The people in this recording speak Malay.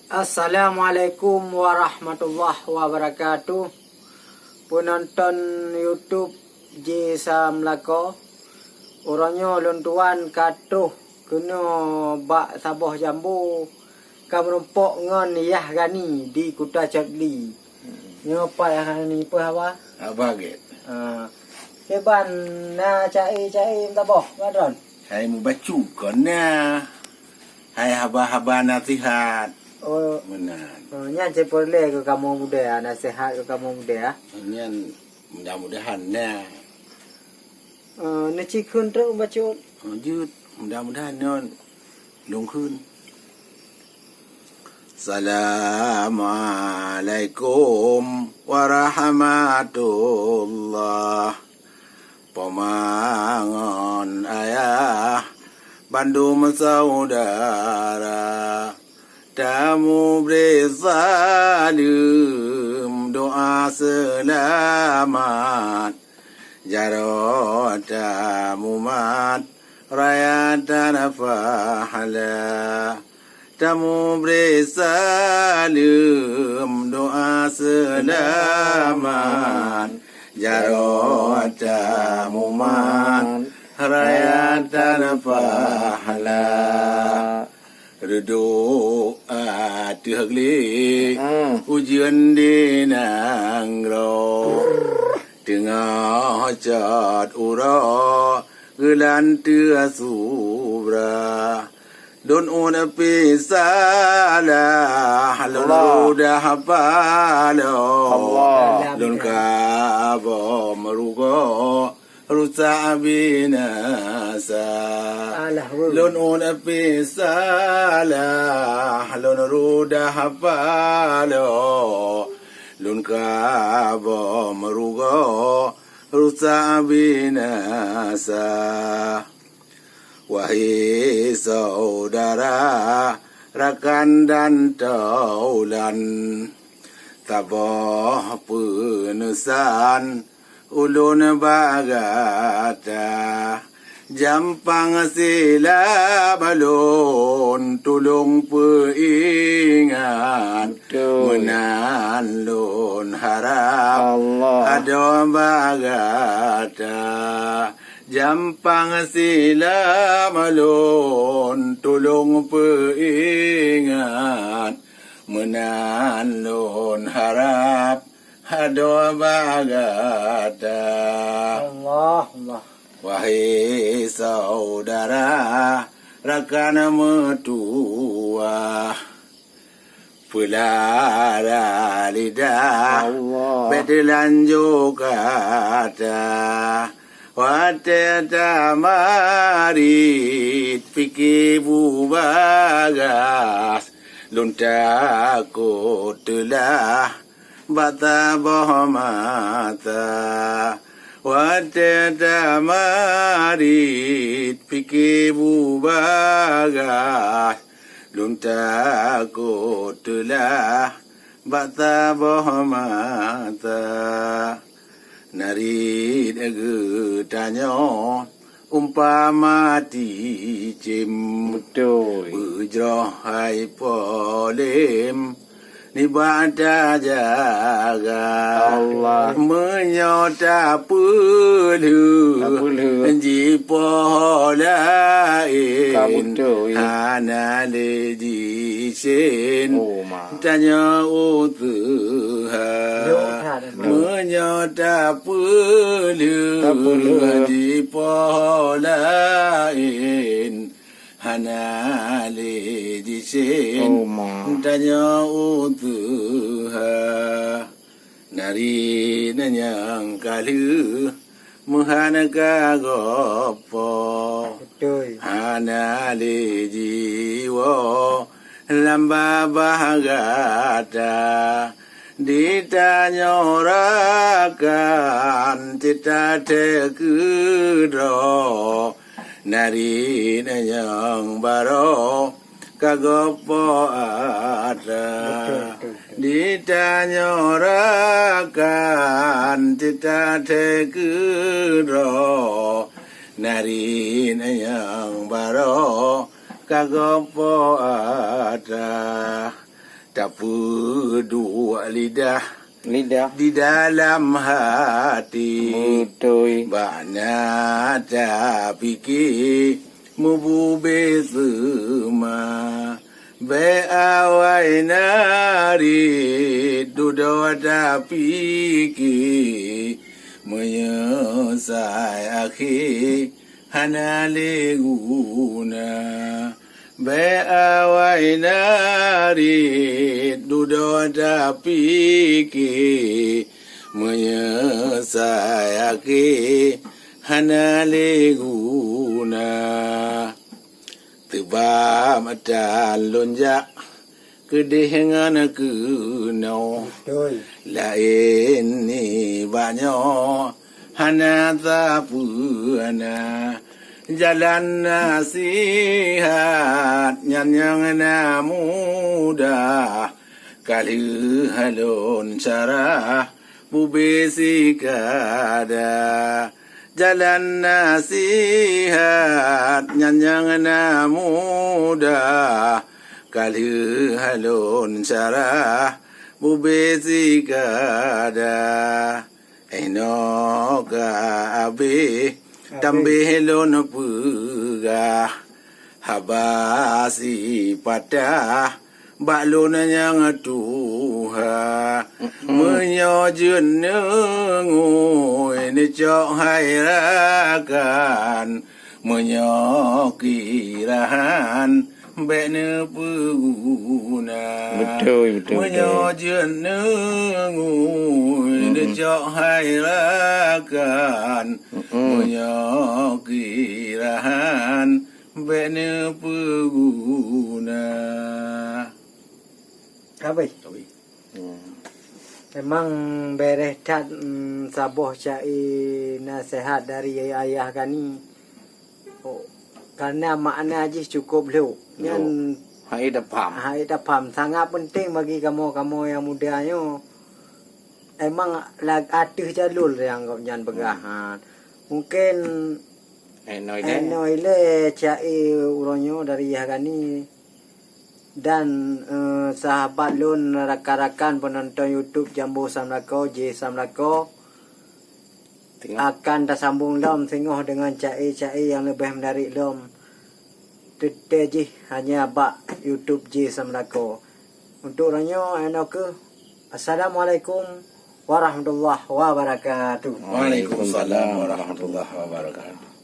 Assalamualaikum warahmatullahi wabarakatuh. Penonton YouTube J Samlako. Orangnya lontuan katuh kena bak sabah jambu kamrumpok ngon yah gani di Kuta Chadli. Nyopa yang ni apa apa? Abaget. Keban na cai tabah badron. Hai mu bacu kona. Hai haba-haba nasihat. Oh, benar. Nyan cepole ke kamu muda, nasihat ke kamu muda. Nyan mudah-mudahan na. Neci kun terus baca. Jut mudah-mudahan non lungkun. Assalamualaikum warahmatullah. Pemangon ayah Bandung saudara. Tamu beri salam, doa selamat. Jarot tamu mat, raya tanah pahala. Tamu beri salam, doa selamat. Jarot tamu mat, raya tanah pahala. Reduk hati hagli ujian di nangro tengah cat ura gelan tua subra don una pisala lalu dah palo don kabo merugo rusa binasa lon una pisala lon ruda hapalo lon kabo merugo rusa binasa. Wahai saudara rakan dan taulan tabah penusan ulun bagata jampang sila balon tulung peingat menan lon harap ada bagata jampang sila balon tulung peingat menan lon harap ada bagata. Allah. Wahai saudara rakan metua pelara lidah betelan kata wate tamarit fikir bubagas lunta kotelah bata bohmata wate tamarit fikir bubagas lunta kotelah bata bohmata narit getanyo umpama ticim ujroh hai polem Nibada jaga Allah menyota pelu jipo lain hana leji sen tanya utuha menyota pelu jipo lain hana leji sen tanya utuha nari nanyang kalu muhana kagopo hana leji wo lamba bahagata ditanya rakan cita tekudro nari nanyang baro kagopo ada ditanya rakan cita tekudro nari nanyang baro kagopo ada tak dua lidah Lidah. di dalam hati. Betul. Bana tak fikir mubube semua. Be awai nari duduk tak fikir menyesai akhir hana leguna. Be awai nari duduk tak fikir menyesai akhir hana leguna. Tiba mata lonjak kedengan kenau. Betul. Lain ni banyak hana tak pernah. Jalan nasihat nyanyang na mudah. Kali halon cara bubesi kada. Jalan nasihat nyanyang na mudah. Kali halon cara bubesi kada. Enoka abe tambih lon pegah. Habasi patah balon yang tuha. Menyojun ngui ni cok hairakan. Menyokirahan bene peguna. Betul. Menyojun ngui ni cok hairakan. Menyokirahan bene peguna. Habis. Memang beres tat saboh cai nasihat dari ayah kani. Oh, karena makna aja cukup lu. Yang Hai dah faham. hai faham sangat penting bagi kamu yang mudanya. Emang ada jalur yang kau jangan pegahan. Mungkin Enoile cai uronyo dari ayah kani. Dan sahabat lun rakan-rakan penonton YouTube Jambu Samlako J Samlako akan tersambung lom tengok dengan cai-cai yang lebih menarik lom. Tete je hanya bak YouTube J Samlako. Untuk orangnya ke Assalamualaikum warahmatullahi wabarakatuh. Waalaikumsalam warahmatullahi wabarakatuh.